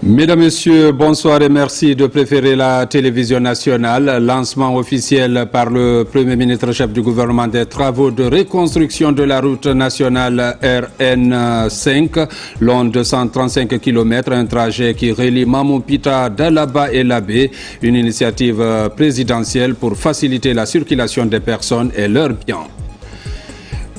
Mesdames, Messieurs, bonsoir et merci de préférer la télévision nationale. Lancement officiel par le Premier ministre chef du gouvernement des travaux de reconstruction de la route nationale RN5, long de 135 km, un trajet qui relie Mamoumpita, Dalaba et Labé, une initiative présidentielle pour faciliter la circulation des personnes et leurs biens.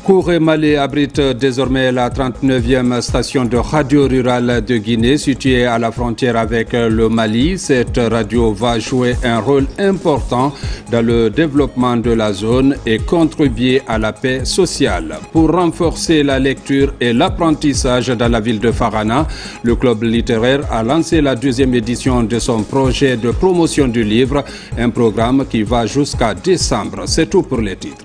Kouré-Malé abrite désormais la 39e station de radio rurale de Guinée, située à la frontière avec le Mali. Cette radio va jouer un rôle important dans le développement de la zone et contribuer à la paix sociale. Pour renforcer la lecture et l'apprentissage dans la ville de Farana, le club littéraire a lancé la 2e édition de son projet de promotion du livre, un programme qui va jusqu'à décembre. C'est tout pour les titres.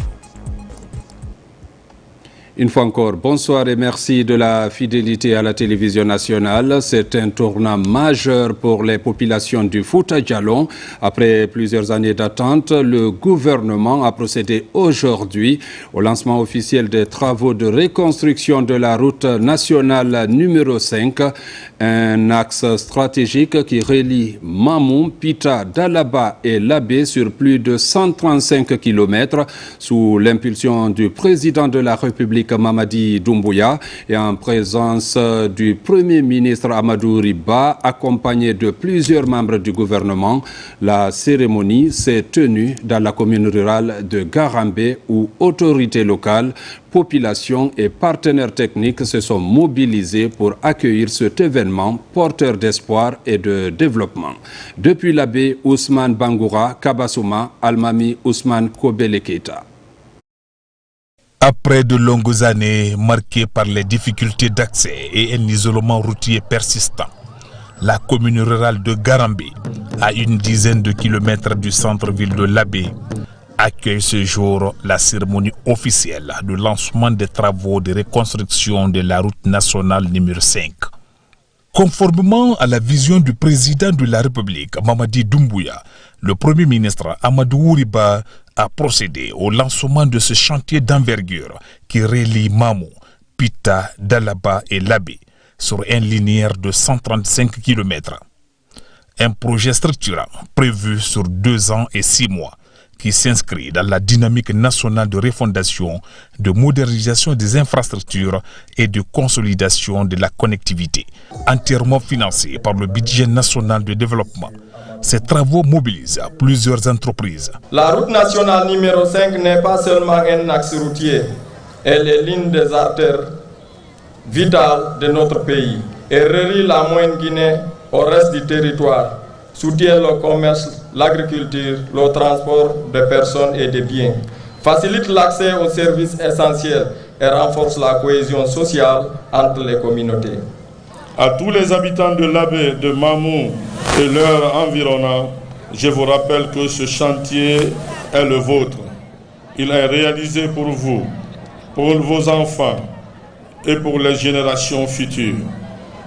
Une fois encore, bonsoir et merci de la fidélité à la télévision nationale. C'est un tournant majeur pour les populations du Fouta Djallon. Après plusieurs années d'attente, le gouvernement a procédé aujourd'hui au lancement officiel des travaux de reconstruction de la route nationale numéro 5, un axe stratégique qui relie Mamou, Pita, Dalaba et Labé sur plus de 135 km sous l'impulsion du président de la République Mamadi Doumbouya et en présence du Premier ministre Amadou Riba, accompagné de plusieurs membres du gouvernement. La cérémonie s'est tenue dans la commune rurale de Garambé où autorités locales, population et partenaires techniques se sont mobilisés pour accueillir cet événement porteur d'espoir et de développement. Depuis Labé, Ousmane Bangoura, Kabassouma, Almami Ousmane Kobele-Keita. Après de longues années marquées par les difficultés d'accès et un isolement routier persistant, la commune rurale de Garambé, à une dizaine de kilomètres du centre-ville de Labé, accueille ce jour la cérémonie officielle de lancement des travaux de reconstruction de la route nationale numéro 5. Conformément à la vision du président de la République, Mamadi Doumbouya, le Premier ministre Amadou Riba a procédé au lancement de ce chantier d'envergure qui relie Mamou, Pita, Dalaba et Labé sur un linéaire de 135 km. Un projet structurant prévu sur 2 ans et 6 mois qui s'inscrit dans la dynamique nationale de refondation, de modernisation des infrastructures et de consolidation de la connectivité, entièrement financé par le budget national de développement. Ces travaux mobilisent plusieurs entreprises. La route nationale numéro 5 n'est pas seulement un axe routier, elle est l'une des artères vitales de notre pays et relie la Moyenne-Guinée au reste du territoire, soutient le commerce, l'agriculture, le transport de personnes et de biens, facilite l'accès aux services essentiels et renforce la cohésion sociale entre les communautés. À tous les habitants de Labé, de Mamou et leur environnant, je vous rappelle que ce chantier est le vôtre. Il est réalisé pour vous, pour vos enfants et pour les générations futures.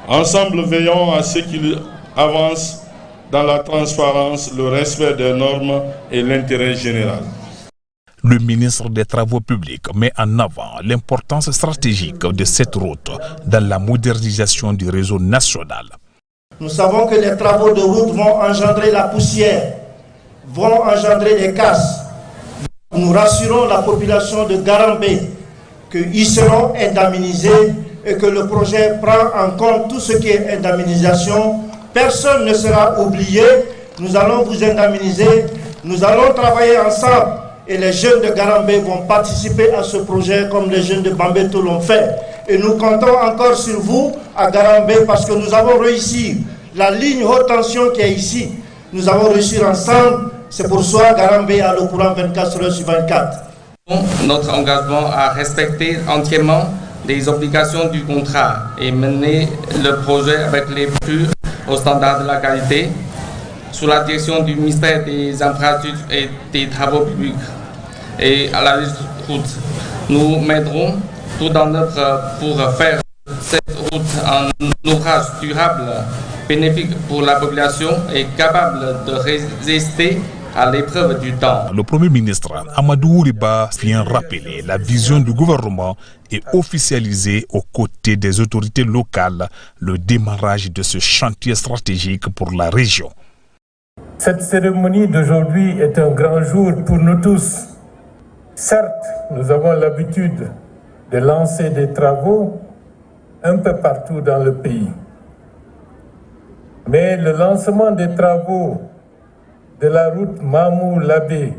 Ensemble, veillons à ce qu'il avance dans la transparence, le respect des normes et l'intérêt général. Le ministre des Travaux publics met en avant l'importance stratégique de cette route dans la modernisation du réseau national. Nous savons que les travaux de route vont engendrer la poussière, vont engendrer des casses. Nous rassurons la population de Garambé qu'ils seront indemnisés et que le projet prend en compte tout ce qui est indemnisation. Personne ne sera oublié. Nous allons vous indemniser. Nous allons travailler ensemble. Et les jeunes de Garambé vont participer à ce projet comme les jeunes de Bambeto l'ont fait. Et nous comptons encore sur vous à Garambé parce que nous avons réussi la ligne haute tension qui est ici. Nous avons réussi ensemble. C'est pour ça que Garambé a le courant 24h/24. Notre engagement à respecter entièrement les obligations du contrat et mener le projet avec les plus hauts standards de la qualité sous la direction du ministère des Infrastructures et des Travaux publics et à la route. Nous mettrons tout en œuvre pour faire cette route un ouvrage durable, bénéfique pour la population et capable de résister à l'épreuve du temps. Le Premier ministre Amadou Ouriba vient rappeler la vision du gouvernement et officialiser aux côtés des autorités locales le démarrage de ce chantier stratégique pour la région. Cette cérémonie d'aujourd'hui est un grand jour pour nous tous. Certes, nous avons l'habitude de lancer des travaux un peu partout dans le pays. Mais le lancement des travaux de la route Mamou-Labé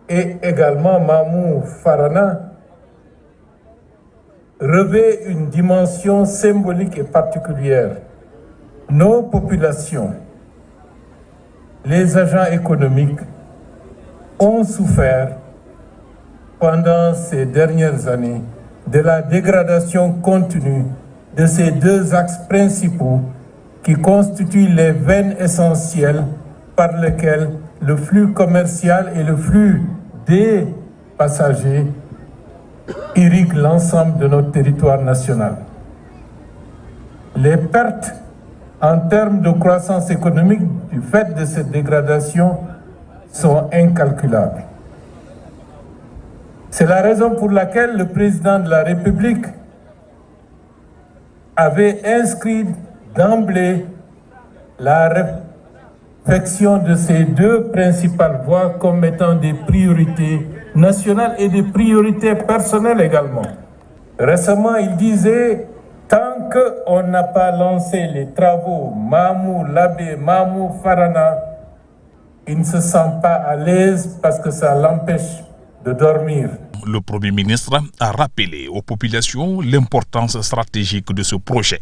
et également Mamou-Farana revêt une dimension symbolique et particulière. Nos populations, les agents économiques ont souffert pendant ces dernières années de la dégradation continue de ces deux axes principaux qui constituent les veines essentielles par lesquelles le flux commercial et le flux des passagers irriguent l'ensemble de notre territoire national. Les pertes en termes de croissance économique du fait de cette dégradation sont incalculables. C'est la raison pour laquelle le président de la République avait inscrit d'emblée la réflexion de ces deux principales voies comme étant des priorités nationales et des priorités personnelles également. Récemment, il disait, tant qu'on n'a pas lancé les travaux Mamou-Labé, Mamou-Farana, il ne se sent pas à l'aise parce que ça l'empêche de dormir. Le Premier ministre a rappelé aux populations l'importance stratégique de ce projet,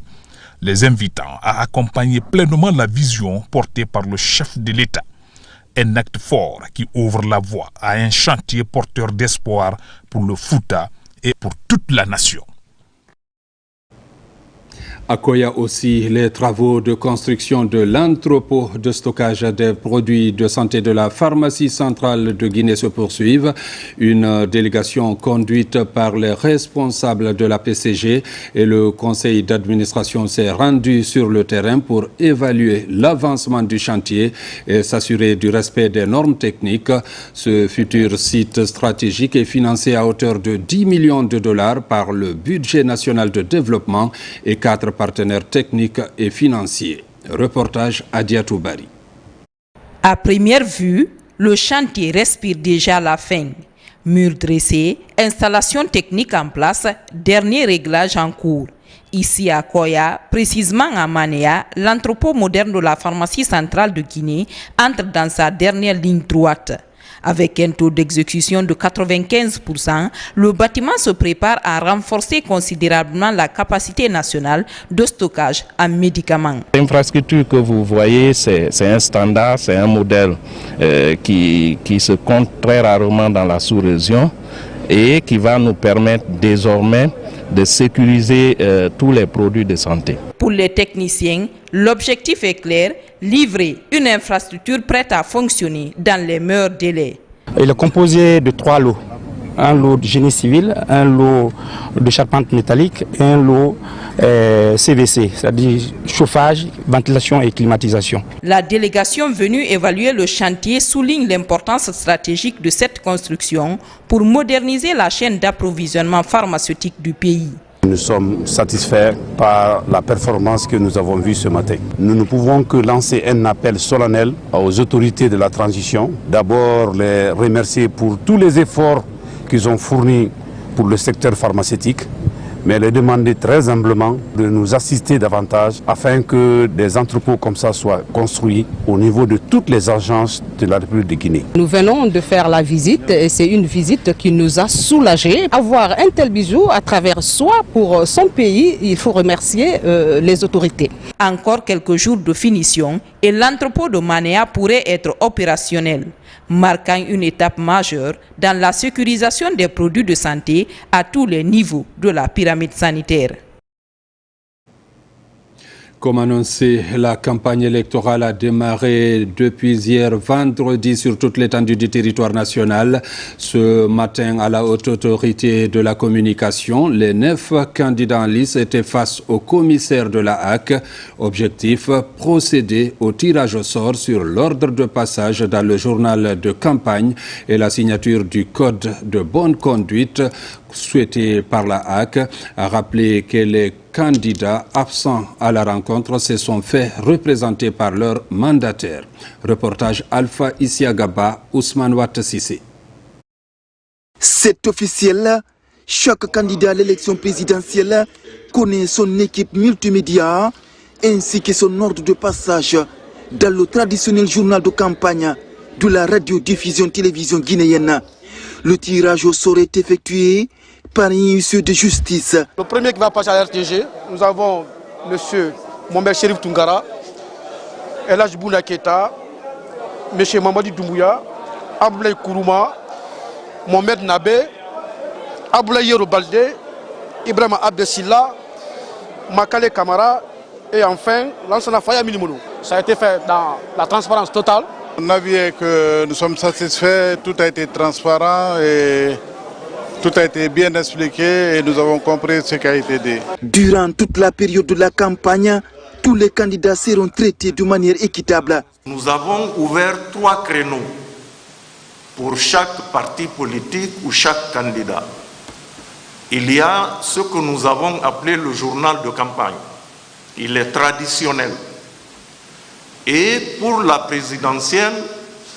les invitant à accompagner pleinement la vision portée par le chef de l'État. Un acte fort qui ouvre la voie à un chantier porteur d'espoir pour le Fouta et pour toute la nation. À Koya aussi, les travaux de construction de l'entrepôt de stockage des produits de santé de la pharmacie centrale de Guinée se poursuivent. Une délégation conduite par les responsables de la PCG et le conseil d'administration s'est rendue sur le terrain pour évaluer l'avancement du chantier et s'assurer du respect des normes techniques. Ce futur site stratégique est financé à hauteur de 10 millions de dollars par le budget national de développement et 4 partenaires techniques et financiers. Reportage Adiatou Bari. À première vue, le chantier respire déjà la fin. Murs dressés, installation technique en place, dernier réglage en cours. Ici à Koya, précisément à Manéa, l'entrepôt moderne de la pharmacie centrale de Guinée entre dans sa dernière ligne droite. Avec un taux d'exécution de 95%, le bâtiment se prépare à renforcer considérablement la capacité nationale de stockage en médicaments. L'infrastructure que vous voyez, c'est un standard, c'est un modèle qui se compte très rarement dans la sous-région et qui va nous permettre désormais de sécuriser tous les produits de santé. Pour les techniciens, l'objectif est clair, livrer une infrastructure prête à fonctionner dans les meilleurs délais. Il est composé de 3 lots. Un lot de génie civil, un lot de charpente métallique et un lot CVC, c'est-à-dire chauffage, ventilation et climatisation. La délégation venue évaluer le chantier souligne l'importance stratégique de cette construction pour moderniser la chaîne d'approvisionnement pharmaceutique du pays. Nous sommes satisfaits par la performance que nous avons vue ce matin. Nous ne pouvons que lancer un appel solennel aux autorités de la transition. D'abord, les remercier pour tous les efforts qu'ils ont fournis pour le secteur pharmaceutique, mais les demander très humblement de nous assister davantage afin que des entrepôts comme ça soient construits au niveau de toutes les agences de la République de Guinée. Nous venons de faire la visite et c'est une visite qui nous a soulagés. Avoir un tel bijou à travers soi pour son pays, il faut remercier les autorités. Encore quelques jours de finition et l'entrepôt de Manéa pourrait être opérationnel, marquant une étape majeure dans la sécurisation des produits de santé à tous les niveaux de la pyramide sanitaire. Comme annoncé, la campagne électorale a démarré depuis hier vendredi sur toute l'étendue du territoire national. Ce matin, à la Haute Autorité de la Communication, les 9 candidats en lice étaient face au commissaire de la HAC. Objectif, procéder au tirage au sort sur l'ordre de passage dans le journal de campagne et la signature du code de bonne conduite souhaité par la HAC. A rappelé que les candidats absents à la rencontre se sont fait représenter par leur mandataire. Reportage Alpha Isiagaba, Ousmane Ouatt Sissé. C'est officiel, chaque candidat à l'élection présidentielle connaît son équipe multimédia ainsi que son ordre de passage dans le traditionnel journal de campagne de la radiodiffusion télévision guinéenne. Le tirage au sort est effectué par une issue de justice. Le premier qui va passer à l'RTG, nous avons M. Mohamed Cherif Tungara, Elhaj Bouna Keita, M. Mamadi Doumbouya, Abdoulaye Kourouma, Mohamed Nabé, Abdoulaye Yerobalde, Ibrahim Abdessila, Makale Kamara et enfin Lansana Faya Milimono. Ça a été fait dans la transparence totale. On a vu que nous sommes satisfaits, tout a été transparent et tout a été bien expliqué et nous avons compris ce qui a été dit. Durant toute la période de la campagne, tous les candidats seront traités de manière équitable. Nous avons ouvert 3 créneaux pour chaque parti politique ou chaque candidat. Il y a ce que nous avons appelé le journal de campagne. Il est traditionnel. Et pour la présidentielle,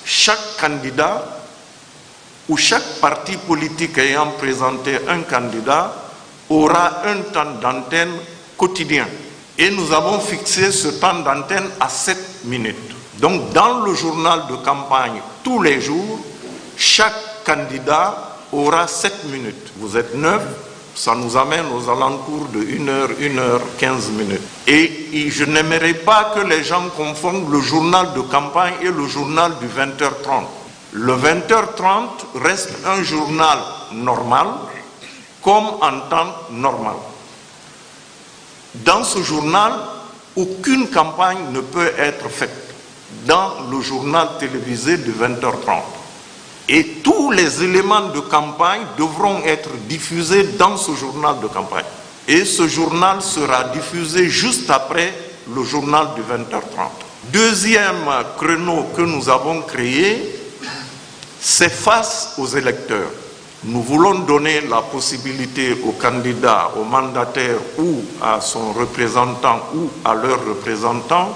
chaque candidat ou chaque parti politique ayant présenté un candidat aura un temps d'antenne quotidien. Et nous avons fixé ce temps d'antenne à 7 minutes. Donc dans le journal de campagne, tous les jours, chaque candidat aura 7 minutes. Vous êtes 9, ça nous amène aux alentours de 1h15 minutes. Et je n'aimerais pas que les gens confondent le journal de campagne et le journal du 20h30. Le 20h30 reste un journal normal, comme en temps normal. Dans ce journal, aucune campagne ne peut être faite dans le journal télévisé de 20h30. Et tous les éléments de campagne devront être diffusés dans ce journal de campagne. Et ce journal sera diffusé juste après le journal de 20h30. Deuxième créneau que nous avons créé, c'est face aux électeurs. Nous voulons donner la possibilité aux candidats, aux mandataires ou à son représentant ou à leur représentant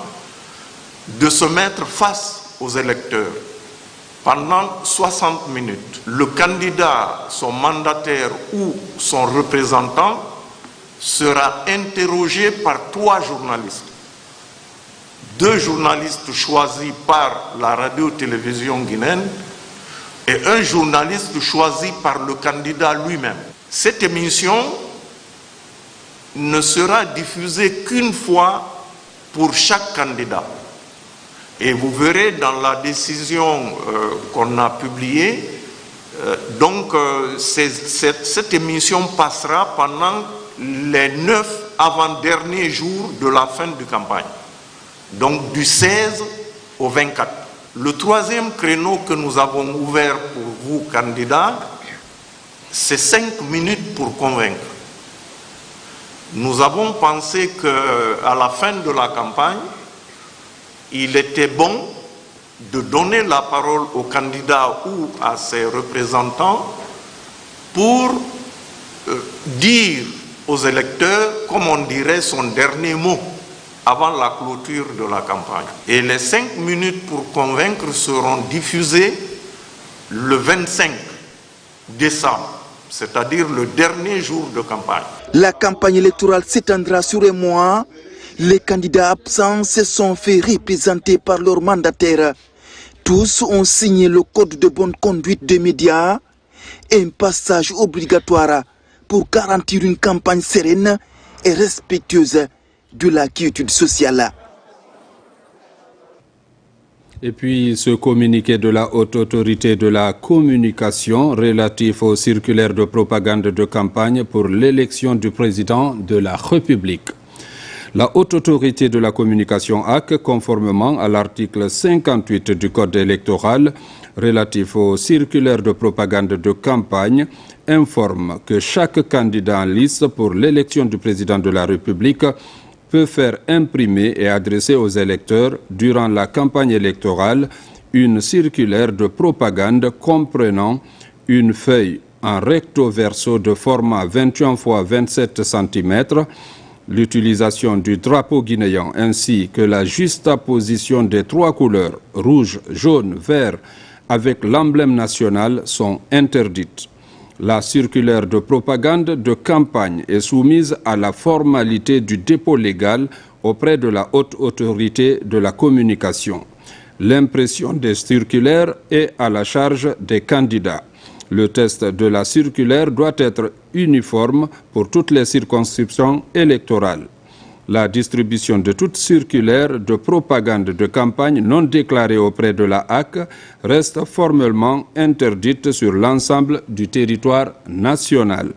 de se mettre face aux électeurs pendant 60 minutes. Le candidat, son mandataire ou son représentant sera interrogé par 3 journalistes. 2 journalistes choisis par la radio-télévision guinéenne et un journaliste choisi par le candidat lui-même. Cette émission ne sera diffusée qu'une fois pour chaque candidat. Et vous verrez dans la décision qu'on a publiée, cette émission passera pendant les 9 avant-derniers jours de la fin de campagne. Donc du 16 au 24. Le troisième créneau que nous avons ouvert pour vous, candidats, c'est 5 minutes pour convaincre. Nous avons pensé qu'à la fin de la campagne, il était bon de donner la parole aux candidats ou à ses représentants pour dire aux électeurs, comme on dirait, son dernier mot avant la clôture de la campagne. Et les 5 minutes pour convaincre seront diffusées le 25 décembre, c'est-à-dire le dernier jour de campagne. La campagne électorale s'étendra sur un mois. Les candidats absents se sont fait représenter par leurs mandataires. Tous ont signé le code de bonne conduite des médias, un passage obligatoire pour garantir une campagne sereine et respectueuse de la quiétude sociale. Et puis ce communiqué de la Haute Autorité de la Communication relatif aux circulaires de propagande de campagne pour l'élection du président de la République. La Haute Autorité de la Communication HAC, conformément à l'article 58 du Code électoral relatif aux circulaires de propagande de campagne, informe que chaque candidat en liste pour l'élection du président de la République peut faire imprimer et adresser aux électeurs durant la campagne électorale une circulaire de propagande comprenant une feuille en recto verso de format 21 x 27 cm, l'utilisation du drapeau guinéen ainsi que la juxtaposition des 3 couleurs rouge, jaune, vert avec l'emblème national sont interdites. La circulaire de propagande de campagne est soumise à la formalité du dépôt légal auprès de la Haute Autorité de la Communication. L'impression des circulaires est à la charge des candidats. Le test de la circulaire doit être uniforme pour toutes les circonscriptions électorales. La distribution de toute circulaire de propagande de campagne non déclarée auprès de la HAC reste formellement interdite sur l'ensemble du territoire national.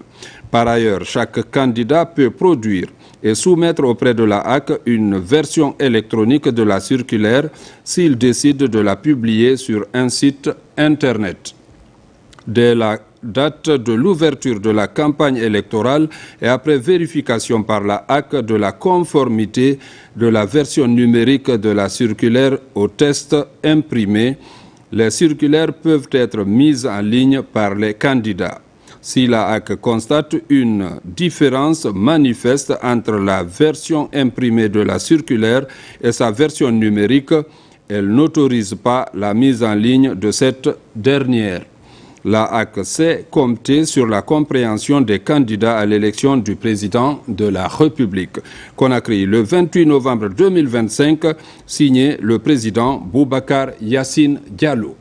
Par ailleurs, chaque candidat peut produire et soumettre auprès de la HAC une version électronique de la circulaire s'il décide de la publier sur un site Internet. Dès la date de l'ouverture de la campagne électorale et après vérification par la HAC de la conformité de la version numérique de la circulaire au test imprimé, les circulaires peuvent être mises en ligne par les candidats. Si la HAC constate une différence manifeste entre la version imprimée de la circulaire et sa version numérique, elle n'autorise pas la mise en ligne de cette dernière. La HAC sait compter sur la compréhension des candidats à l'élection du président de la République. Conakry, le 28 novembre 2025, signé le président Boubacar Yassine Diallo.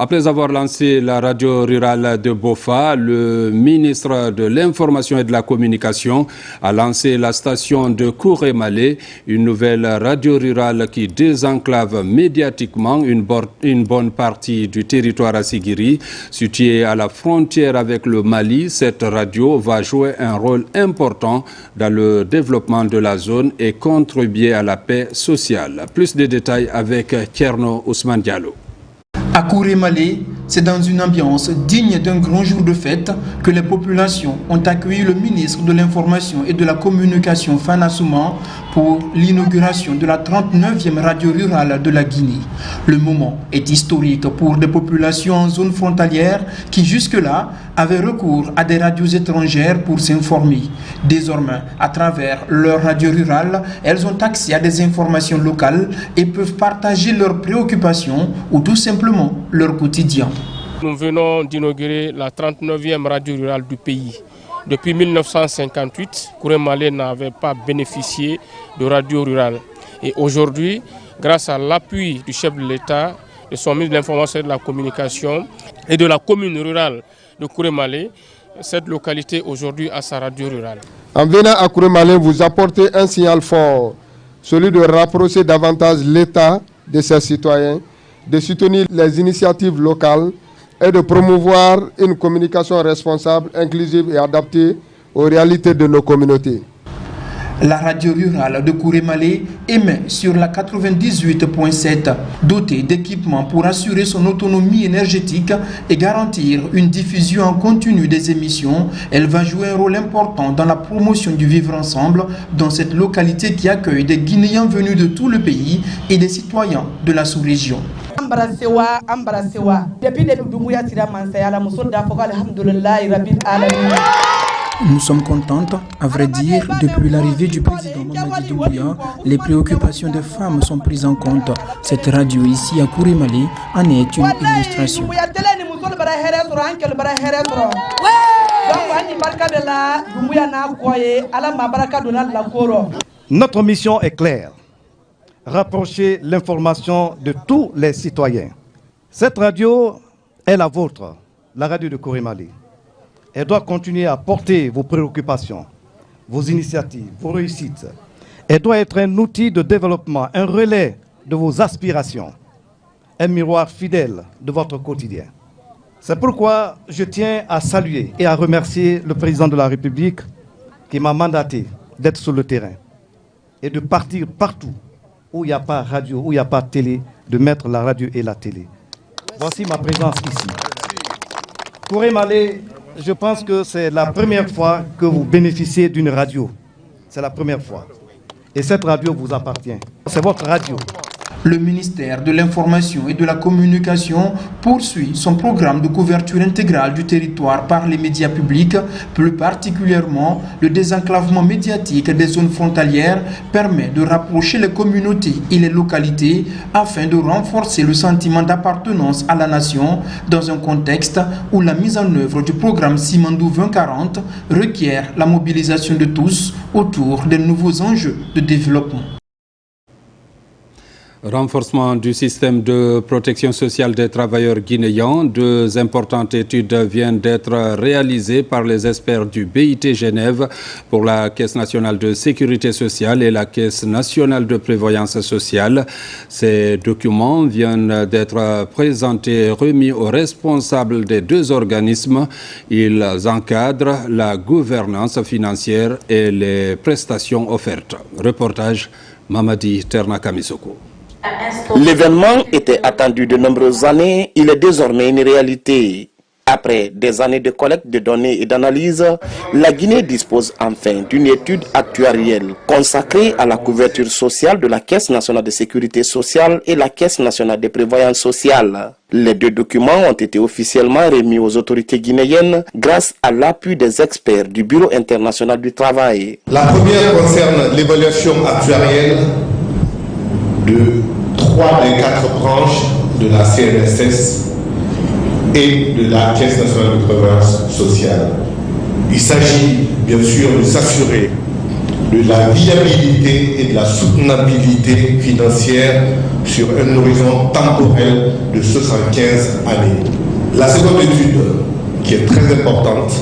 Après avoir lancé la radio rurale de Bofa, le ministre de l'Information et de la Communication a lancé la station de Kouré-Malé, une nouvelle radio rurale qui désenclave médiatiquement une bonne partie du territoire assigiri. Située à la frontière avec le Mali, cette radio va jouer un rôle important dans le développement de la zone et contribuer à la paix sociale. Plus de détails avec Tierno Ousmane Diallo. À Kouré-Malé, c'est dans une ambiance digne d'un grand jour de fête que les populations ont accueilli le ministre de l'Information et de la Communication Fana Souman pour l'inauguration de la 39e radio rurale de la Guinée. Le moment est historique pour des populations en zone frontalière qui jusque-là avaient recours à des radios étrangères pour s'informer. Désormais, à travers leur radio rurale, elles ont accès à des informations locales et peuvent partager leurs préoccupations ou tout simplement leur quotidien. Nous venons d'inaugurer la 39e radio rurale du pays. Depuis 1958, Kouré-Malé n'avait pas bénéficié de radio rurale. Et aujourd'hui, grâce à l'appui du chef de l'État, de son ministre de l'Information et de la Communication et de la commune rurale de Kouré-Malé, cette localité aujourd'hui a sa radio rurale. En venant à Kouré-Malé, vous apportez un signal fort, celui de rapprocher davantage l'État de ses citoyens, de soutenir les initiatives locales et de promouvoir une communication responsable, inclusive et adaptée aux réalités de nos communautés. La radio rurale de Kouré-Malé émet sur la 98.7, dotée d'équipements pour assurer son autonomie énergétique et garantir une diffusion en continu des émissions. Elle va jouer un rôle important dans la promotion du vivre ensemble dans cette localité qui accueille des Guinéens venus de tout le pays et des citoyens de la sous-région. Nous sommes contentes, à vrai dire, depuis l'arrivée du président Mamadi Doumbouya, les préoccupations des femmes sont prises en compte. Cette radio ici à Kouré-Malé en est une illustration. Notre mission est claire, rapprocher l'information de tous les citoyens. Cette radio est la vôtre, la radio de Kouré-Malé. Elle doit continuer à porter vos préoccupations, vos initiatives, vos réussites. Elle doit être un outil de développement, un relais de vos aspirations, un miroir fidèle de votre quotidien. C'est pourquoi je tiens à saluer et à remercier le président de la République qui m'a mandaté d'être sur le terrain. et de partir partout où il n'y a pas radio, où il n'y a pas télé, de mettre la radio et la télé. Voici ma présence ici. Kouré Malé, je pense que c'est la première fois que vous bénéficiez d'une radio. C'est la première fois. Et cette radio vous appartient. C'est votre radio. Le ministère de l'Information et de la Communication poursuit son programme de couverture intégrale du territoire par les médias publics. Plus particulièrement, le désenclavement médiatique des zones frontalières permet de rapprocher les communautés et les localités afin de renforcer le sentiment d'appartenance à la nation dans un contexte où la mise en œuvre du programme Simandou 2040 requiert la mobilisation de tous autour des nouveaux enjeux de développement. Renforcement du système de protection sociale des travailleurs guinéens. 2 importantes études viennent d'être réalisées par les experts du BIT Genève pour la Caisse nationale de sécurité sociale et la Caisse nationale de prévoyance sociale. Ces documents viennent d'être présentés et remis aux responsables des 2 organismes. Ils encadrent la gouvernance financière et les prestations offertes. Reportage Mamadi Ternakamisoko. L'événement était attendu de nombreuses années, il est désormais une réalité. Après des années de collecte de données et d'analyse, la Guinée dispose enfin d'une étude actuarielle consacrée à la couverture sociale de la Caisse nationale de sécurité sociale et la Caisse nationale de prévoyance sociale. Les 2 documents ont été officiellement remis aux autorités guinéennes grâce à l'appui des experts du Bureau international du travail. La première concerne l'évaluation actuarielle de 3 des 4 branches de la CNSS et de la Caisse nationale de prévoyance sociale. Il s'agit bien sûr de s'assurer de la viabilité et de la soutenabilité financière sur un horizon temporel de 75 années. La seconde étude, qui est très importante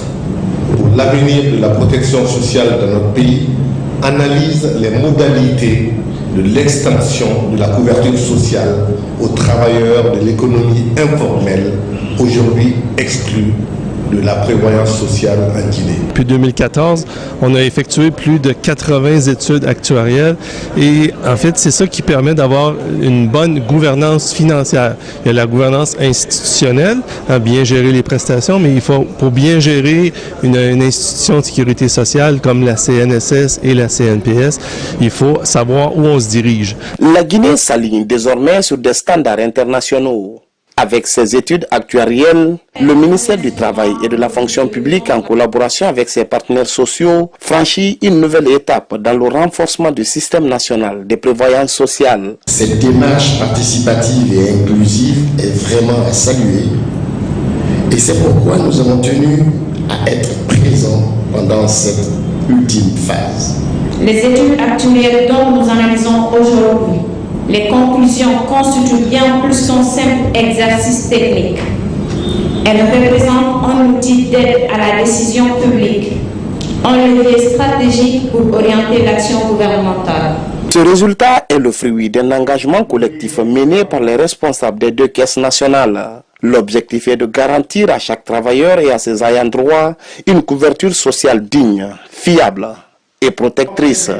pour l'avenir de la protection sociale dans notre pays, analyse les modalités de l'extension de la couverture sociale aux travailleurs de l'économie informelle, aujourd'hui exclus de la prévoyance sociale en Guinée. Depuis 2014, on a effectué plus de 80 études actuarielles et en fait, c'est ça qui permet d'avoir une bonne gouvernance financière. Il y a la gouvernance institutionnelle, à bien gérer les prestations, mais il faut, pour bien gérer une institution de sécurité sociale comme la CNSS et la CNPS, il faut savoir où on se dirige. La Guinée s'aligne désormais sur des standards internationaux. Avec ces études actuarielles, le ministère du Travail et de la Fonction publique, en collaboration avec ses partenaires sociaux, franchit une nouvelle étape dans le renforcement du système national de prévoyance sociale. Cette démarche participative et inclusive est vraiment à saluer et c'est pourquoi nous avons tenu à être présents pendant cette ultime phase. Les études actuelles dont nous analysons aujourd'hui, les conclusions constituent bien plus qu'un simple exercice technique. Elles représentent un outil d'aide à la décision publique, un levier stratégique pour orienter l'action gouvernementale. Ce résultat est le fruit d'un engagement collectif mené par les responsables des 2 caisses nationales. L'objectif est de garantir à chaque travailleur et à ses ayants droit une couverture sociale digne, fiable et protectrice.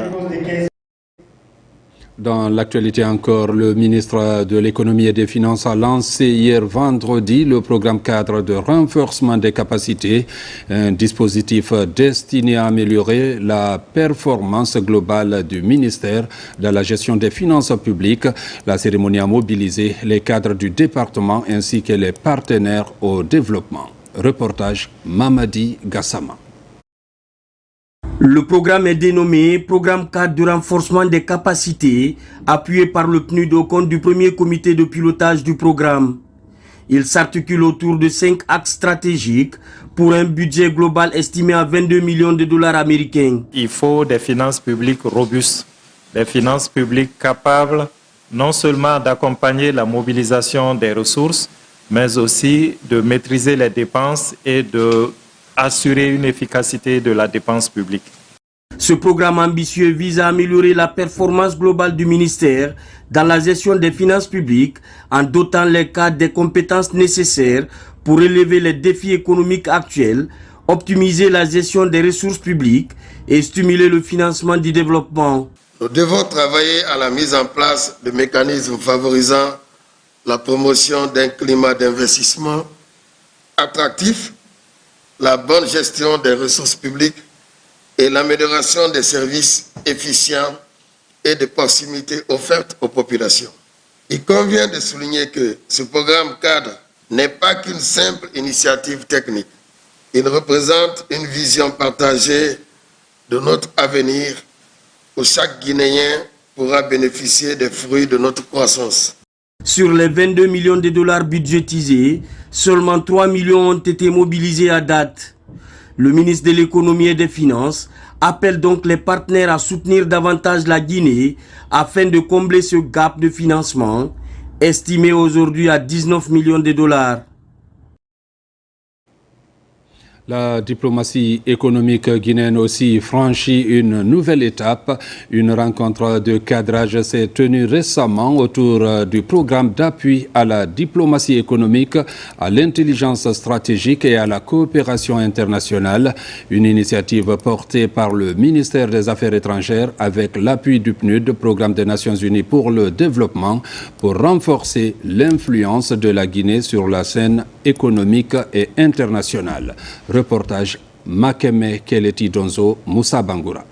Dans l'actualité encore, le ministre de l'économie et des finances a lancé hier vendredi le programme cadre de renforcement des capacités, un dispositif destiné à améliorer la performance globale du ministère dans la gestion des finances publiques. La cérémonie a mobilisé les cadres du département ainsi que les partenaires au développement. Reportage Mamadi Gassama. Le programme est dénommé Programme cadre de renforcement des capacités, appuyé par le PNUD au compte du premier comité de pilotage du programme. Il s'articule autour de 5 axes stratégiques pour un budget global estimé à 22 millions de dollars américains. Il faut des finances publiques robustes, des finances publiques capables non seulement d'accompagner la mobilisation des ressources, mais aussi de maîtriser les dépenses et de assurer une efficacité de la dépense publique. Ce programme ambitieux vise à améliorer la performance globale du ministère dans la gestion des finances publiques en dotant les cadres des compétences nécessaires pour relever les défis économiques actuels, optimiser la gestion des ressources publiques et stimuler le financement du développement. Nous devons travailler à la mise en place de mécanismes favorisant la promotion d'un climat d'investissement attractif, la bonne gestion des ressources publiques et l'amélioration des services efficients et de proximité offertes aux populations. Il convient de souligner que ce programme cadre n'est pas qu'une simple initiative technique. Il représente une vision partagée de notre avenir où chaque Guinéen pourra bénéficier des fruits de notre croissance. Sur les 22 millions de dollars budgétisés, seulement 3 millions ont été mobilisés à date. Le ministre de l'Économie et des Finances appelle donc les partenaires à soutenir davantage la Guinée afin de combler ce gap de financement, estimé aujourd'hui à 19 millions de dollars. La diplomatie économique guinéenne aussi franchit une nouvelle étape. Une rencontre de cadrage s'est tenue récemment autour du programme d'appui à la diplomatie économique, à l'intelligence stratégique et à la coopération internationale. Une initiative portée par le ministère des Affaires étrangères avec l'appui du PNUD, Programme des Nations Unies pour le développement, pour renforcer l'influence de la Guinée sur la scène économique et internationale. Reportage Makeme Keleti Donzo, Moussa Bangoura.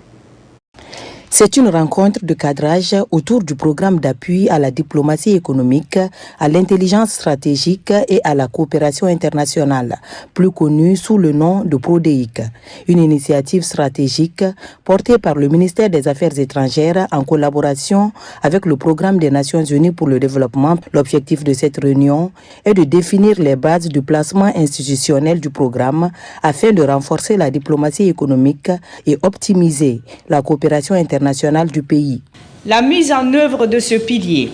C'est une rencontre de cadrage autour du programme d'appui à la diplomatie économique, à l'intelligence stratégique et à la coopération internationale, plus connu sous le nom de PRODEIC. Une initiative stratégique portée par le ministère des Affaires étrangères en collaboration avec le Programme des Nations Unies pour le développement. L'objectif de cette réunion est de définir les bases du placement institutionnel du programme afin de renforcer la diplomatie économique et optimiser la coopération internationale du pays. La mise en œuvre de ce pilier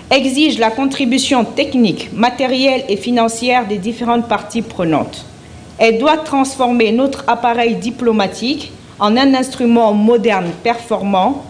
exige la contribution technique, matérielle et financière des différentes parties prenantes. Elle doit transformer notre appareil diplomatique en un instrument moderne, performant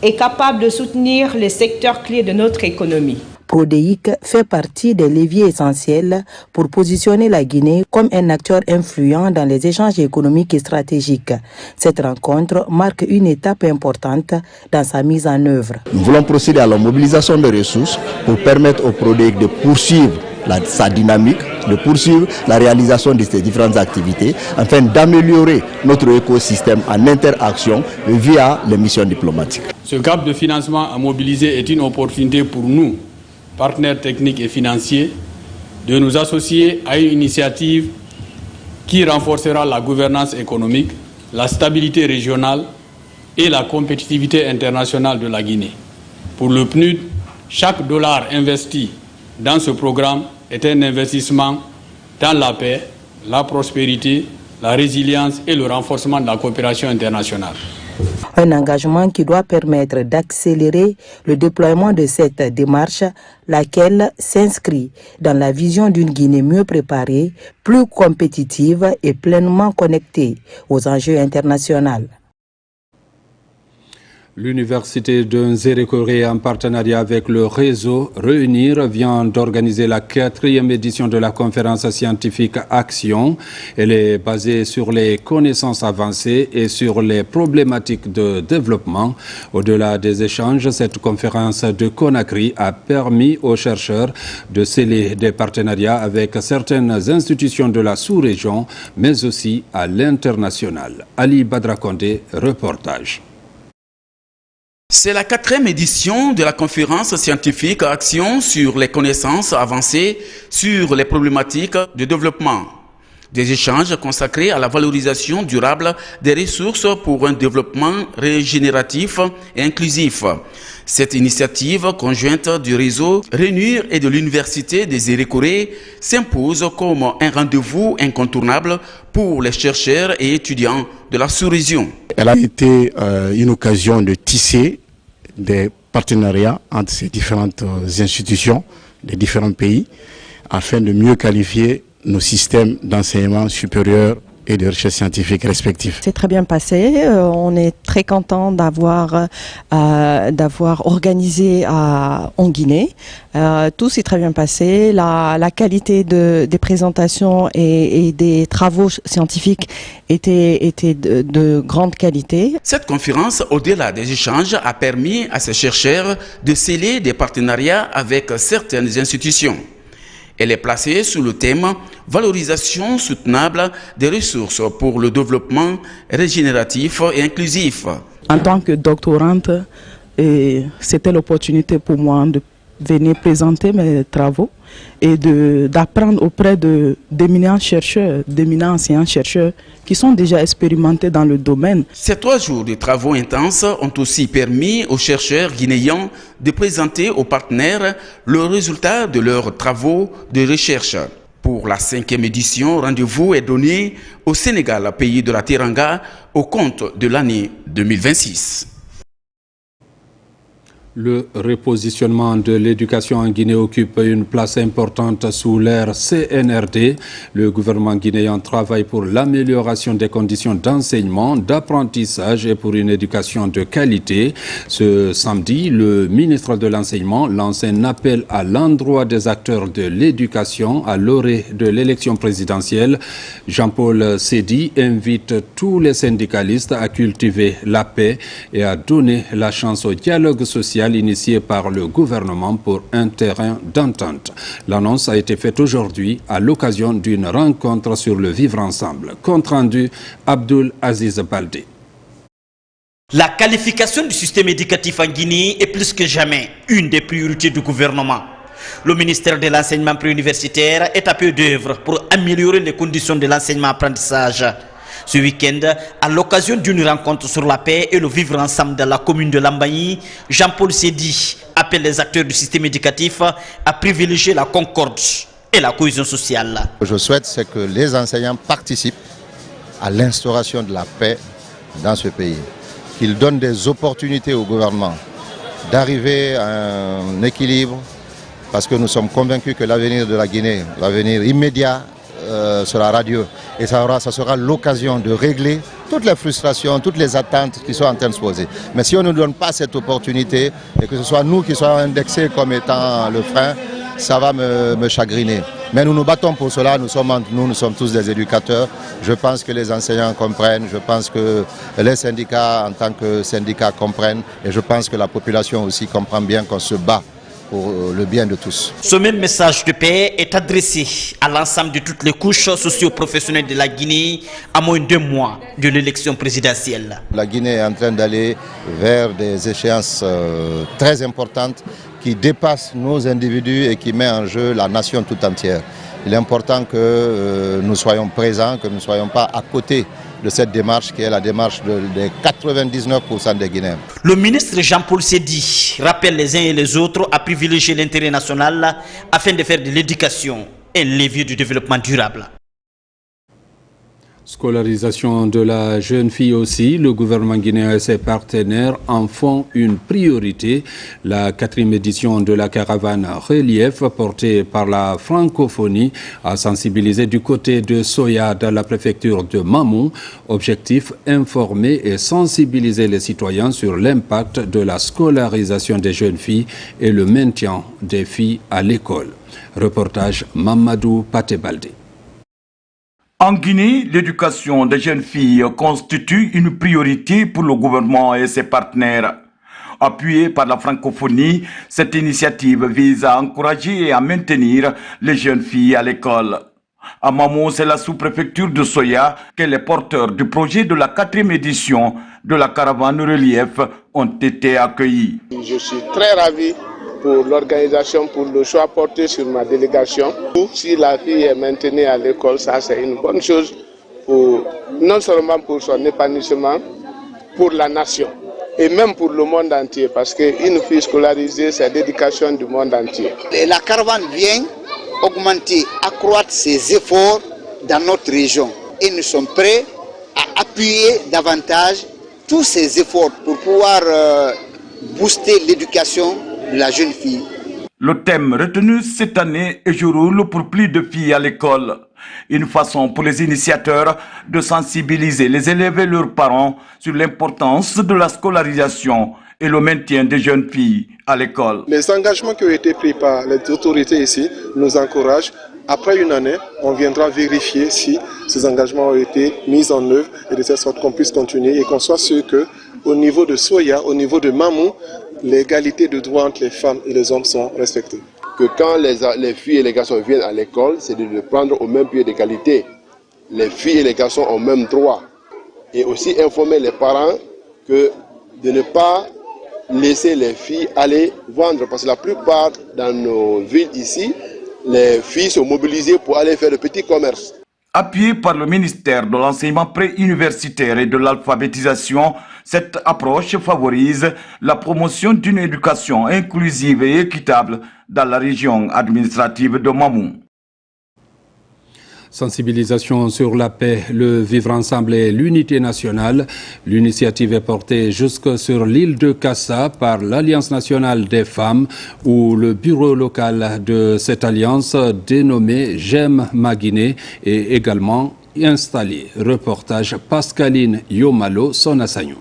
et capable de soutenir les secteurs clés de notre économie. PRODEIC fait partie des leviers essentiels pour positionner la Guinée comme un acteur influent dans les échanges économiques et stratégiques. Cette rencontre marque une étape importante dans sa mise en œuvre. Nous voulons procéder à la mobilisation des ressources pour permettre au PRODEIC de poursuivre sa dynamique, de poursuivre la réalisation de ces différentes activités afin d'améliorer notre écosystème en interaction via les missions diplomatiques. Ce gap de financement à mobiliser est une opportunité pour nous, partenaires techniques et financiers, de nous associer à une initiative qui renforcera la gouvernance économique, la stabilité régionale et la compétitivité internationale de la Guinée. Pour le PNUD, chaque dollar investi dans ce programme est un investissement dans la paix, la prospérité, la résilience et le renforcement de la coopération internationale. Un engagement qui doit permettre d'accélérer le déploiement de cette démarche, laquelle s'inscrit dans la vision d'une Guinée mieux préparée, plus compétitive et pleinement connectée aux enjeux internationaux. L'université de Nzérékoré, en partenariat avec le réseau Réunir, vient d'organiser la 4e édition de la conférence scientifique Action. Elle est basée sur les connaissances avancées et sur les problématiques de développement. Au-delà des échanges, cette conférence de Conakry a permis aux chercheurs de sceller des partenariats avec certaines institutions de la sous-région, mais aussi à l'international. Ali Badrakonde, reportage. C'est la 4e édition de la conférence scientifique Action sur les connaissances avancées sur les problématiques de développement. Des échanges consacrés à la valorisation durable des ressources pour un développement régénératif et inclusif. Cette initiative conjointe du réseau Réunir et de l'Université des Nzérékoré s'impose comme un rendez-vous incontournable pour les chercheurs et étudiants de la sous-région. Elle a été une occasion de tisser des partenariats entre ces différentes institutions des différents pays afin de mieux qualifier nos systèmes d'enseignement supérieur et de recherche scientifique respectifs. C'est très bien passé. On est très content d'avoir organisé en Guinée. Tout s'est très bien passé. La qualité des présentations et des travaux scientifiques était de grande qualité. Cette conférence, au-delà des échanges, a permis à ces chercheurs de sceller des partenariats avec certaines institutions. Elle est placée sous le thème « Valorisation soutenable des ressources pour le développement régénératif et inclusif ». En tant que doctorante, c'était l'opportunité pour moi de venir présenter mes travaux et d'apprendre auprès d'éminents chercheurs, d'éminents enseignants-chercheurs qui sont déjà expérimentés dans le domaine. Ces 3 jours de travaux intenses ont aussi permis aux chercheurs guinéens de présenter aux partenaires le résultat de leurs travaux de recherche. Pour la 5e édition, rendez-vous est donné au Sénégal, pays de la Teranga, au compte de l'année 2026. Le repositionnement de l'éducation en Guinée occupe une place importante sous l'ère CNRD. Le gouvernement guinéen travaille pour l'amélioration des conditions d'enseignement, d'apprentissage et pour une éducation de qualité. Ce samedi, le ministre de l'Enseignement lance un appel à l'endroit des acteurs de l'éducation à l'orée de l'élection présidentielle. Jean-Paul Sédi invite tous les syndicalistes à cultiver la paix et à donner la chance au dialogue social initié par le gouvernement pour un terrain d'entente. L'annonce a été faite aujourd'hui à l'occasion d'une rencontre sur le vivre ensemble. Compte rendu, Abdul Aziz Baldé. La qualification du système éducatif en Guinée est plus que jamais une des priorités du gouvernement. Le ministère de l'enseignement préuniversitaire est à peu d'œuvre pour améliorer les conditions de l'enseignement-apprentissage. Ce week-end, à l'occasion d'une rencontre sur la paix et le vivre ensemble dans la commune de Lambaye, Jean-Paul Sédi appelle les acteurs du système éducatif à privilégier la concorde et la cohésion sociale. Je souhaite que les enseignants participent à l'instauration de la paix dans ce pays, qu'ils donnent des opportunités au gouvernement d'arriver à un équilibre, parce que nous sommes convaincus que l'avenir de la Guinée, l'avenir immédiat, sera radieux et ça sera l'occasion de régler toutes les frustrations, toutes les attentes qui sont en train de se poser. Mais si on ne nous donne pas cette opportunité et que ce soit nous qui soyons indexés comme étant le frein, ça va me chagriner. Mais nous nous battons pour cela, nous sommes tous des éducateurs. Je pense que les enseignants comprennent, je pense que les syndicats en tant que syndicats comprennent et je pense que la population aussi comprend bien qu'on se bat pour le bien de tous. Ce même message de paix est adressé à l'ensemble de toutes les couches socio-professionnelles de la Guinée à moins de 2 mois de l'élection présidentielle. La Guinée est en train d'aller vers des échéances très importantes qui dépassent nos individus et qui mettent en jeu la nation tout entière. Il est important que nous soyons présents, que nous ne soyons pas à côté de cette démarche qui est la démarche des 99% des Guinéens. Le ministre Jean-Paul Sédi rappelle les uns et les autres à privilégier l'intérêt national afin de faire de l'éducation un levier du développement durable. Scolarisation de la jeune fille aussi, le gouvernement guinéen et ses partenaires en font une priorité. La 4e édition de la caravane Relief, portée par la francophonie, a sensibilisé du côté de Soya dans la préfecture de Mamou. Objectif, informer et sensibiliser les citoyens sur l'impact de la scolarisation des jeunes filles et le maintien des filles à l'école. Reportage Mamadou Patebalde. En Guinée, l'éducation des jeunes filles constitue une priorité pour le gouvernement et ses partenaires. Appuyée par la francophonie, cette initiative vise à encourager et à maintenir les jeunes filles à l'école. À Mamou, c'est la sous-préfecture de Soya que les porteurs du projet de la 4e édition de la caravane Relief ont été accueillis. Je suis très ravi pour l'organisation, pour le choix porté sur ma délégation. Si la fille est maintenue à l'école, ça c'est une bonne chose, non seulement pour son épanouissement, pour la nation et même pour le monde entier, parce qu'une fille scolarisée, c'est l'éducation du monde entier. Et la caravane vient augmenter, accroître ses efforts dans notre région et nous sommes prêts à appuyer davantage tous ces efforts pour pouvoir booster l'éducation de la jeune fille. Le thème retenu cette année est « Je roule pour plus de filles à l'école ». Une façon pour les initiateurs de sensibiliser les élèves et leurs parents sur l'importance de la scolarisation et le maintien des jeunes filles à l'école. Les engagements qui ont été pris par les autorités ici nous encouragent. Après une année, on viendra vérifier si ces engagements ont été mis en œuvre et de telle sorte qu'on puisse continuer et qu'on soit sûr qu'au niveau de Soya, au niveau de Mamou, l'égalité de droits entre les femmes et les hommes sont respectées. Que quand les filles et les garçons viennent à l'école, c'est de les prendre au même pied d'égalité. Les filles et les garçons ont même droit. Et aussi informer les parents que de ne pas laisser les filles aller vendre. Parce que la plupart dans nos villes ici, les filles sont mobilisées pour aller faire de petits commerces. Appuyé par le ministère de l'enseignement préuniversitaire et de l'alphabétisation, cette approche favorise la promotion d'une éducation inclusive et équitable dans la région administrative de Mamou. Sensibilisation sur la paix, le vivre ensemble et l'unité nationale. L'initiative est portée jusque sur l'île de Kassa par l'Alliance nationale des femmes où le bureau local de cette alliance dénommé J'aime ma Guinée est également installé. Reportage Pascaline Yomalo, Sonasagnon.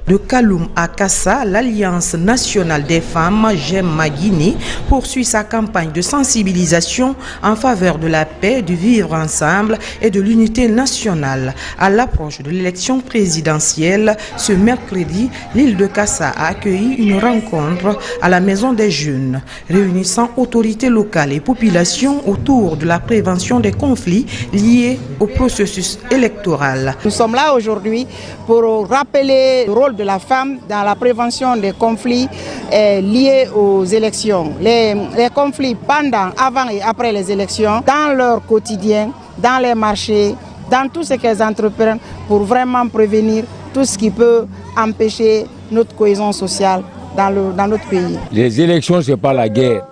De Kaloum à Kassa, l'Alliance nationale des femmes J'aime ma Guinée poursuit sa campagne de sensibilisation en faveur de la paix, du vivre ensemble et de l'unité nationale. À l'approche de l'élection présidentielle, ce mercredi, l'île de Kassa a accueilli une rencontre à la Maison des Jeunes, réunissant autorités locales et populations autour de la prévention des conflits liés au processus électoral. Nous sommes là aujourd'hui pour rappeler le rôle de la femme dans la prévention des conflits liés aux élections. Les conflits pendant, avant et après les élections, dans leur quotidien, dans les marchés, dans tout ce qu'elles entreprennent pour vraiment prévenir tout ce qui peut empêcher notre cohésion sociale dans notre pays. Les élections, ce n'est pas la guerre.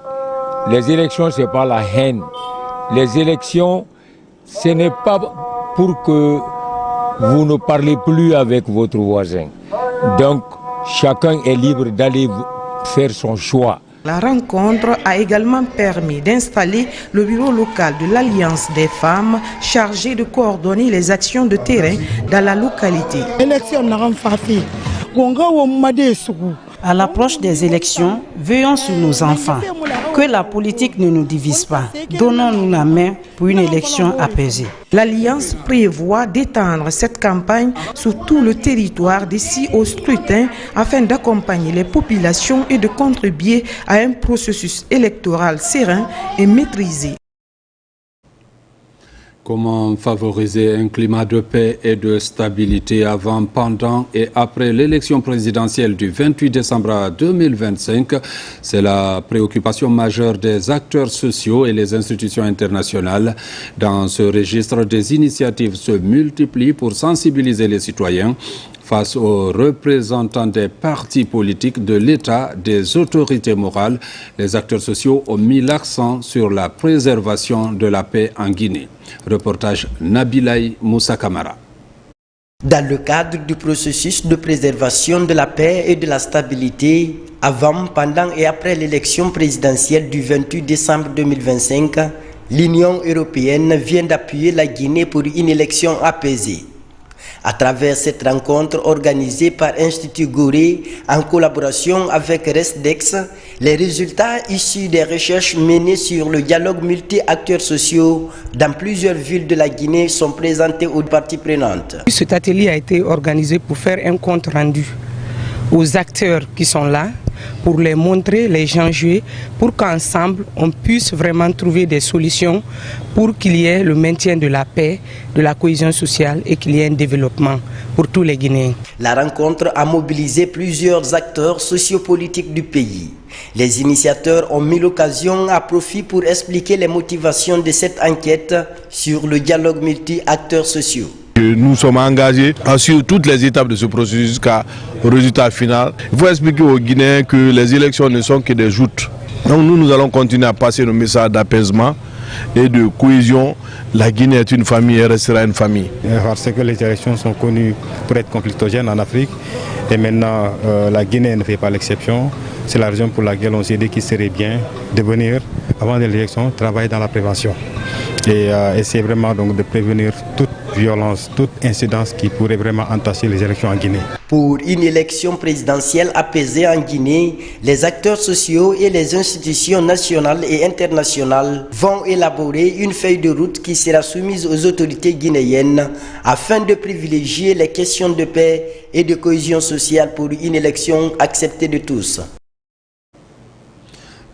Les élections, ce n'est pas la haine. Les élections, ce n'est pas pour que vous ne parlez plus avec votre voisin. Donc, chacun est libre d'aller faire son choix. La rencontre a également permis d'installer le bureau local de l'Alliance des femmes chargé de coordonner les actions de terrain dans la localité. À l'approche des élections, veillons sur nos enfants. Que la politique ne nous divise pas. Donnons-nous la main pour une élection apaisée. L'Alliance prévoit d'étendre cette campagne sur tout le territoire d'ici au scrutin afin d'accompagner les populations et de contribuer à un processus électoral serein et maîtrisé. Comment favoriser un climat de paix et de stabilité avant, pendant et après l'élection présidentielle du 28 décembre 2025? C'est la préoccupation majeure des acteurs sociaux et les institutions internationales. Dans ce registre, des initiatives se multiplient pour sensibiliser les citoyens face aux représentants des partis politiques, de l'État, des autorités morales. Les acteurs sociaux ont mis l'accent sur la préservation de la paix en Guinée. Reportage Nabilaï Moussa Kamara. Dans le cadre du processus de préservation de la paix et de la stabilité, avant, pendant et après l'élection présidentielle du 28 décembre 2025, l'Union européenne vient d'appuyer la Guinée pour une élection apaisée. À travers cette rencontre organisée par Institut Gorée en collaboration avec Resdex, les résultats issus des recherches menées sur le dialogue multi-acteurs sociaux dans plusieurs villes de la Guinée sont présentés aux parties prenantes. Cet atelier a été organisé pour faire un compte rendu aux acteurs qui sont là, pour les montrer, les changer, pour qu'ensemble on puisse vraiment trouver des solutions pour qu'il y ait le maintien de la paix, de la cohésion sociale et qu'il y ait un développement pour tous les Guinéens. La rencontre a mobilisé plusieurs acteurs sociopolitiques du pays. Les initiateurs ont mis l'occasion à profit pour expliquer les motivations de cette enquête sur le dialogue multi-acteurs sociaux. Nous sommes engagés à suivre toutes les étapes de ce processus jusqu'au résultat final. Il faut expliquer aux Guinéens que les élections ne sont que des joutes. Donc nous allons continuer à passer nos messages d'apaisement et de cohésion. La Guinée est une famille et restera une famille. Parce que les élections sont connues pour être conflictogènes en Afrique et maintenant la Guinée ne fait pas l'exception. C'est la raison pour laquelle on s'est dit qu'il serait bien de venir avant l'élection, travailler dans la prévention et essayer vraiment donc de prévenir toute violence, toute incidence qui pourrait vraiment entacher les élections en Guinée. Pour une élection présidentielle apaisée en Guinée, les acteurs sociaux et les institutions nationales et internationales vont élaborer une feuille de route qui sera soumise aux autorités guinéennes afin de privilégier les questions de paix et de cohésion sociale pour une élection acceptée de tous.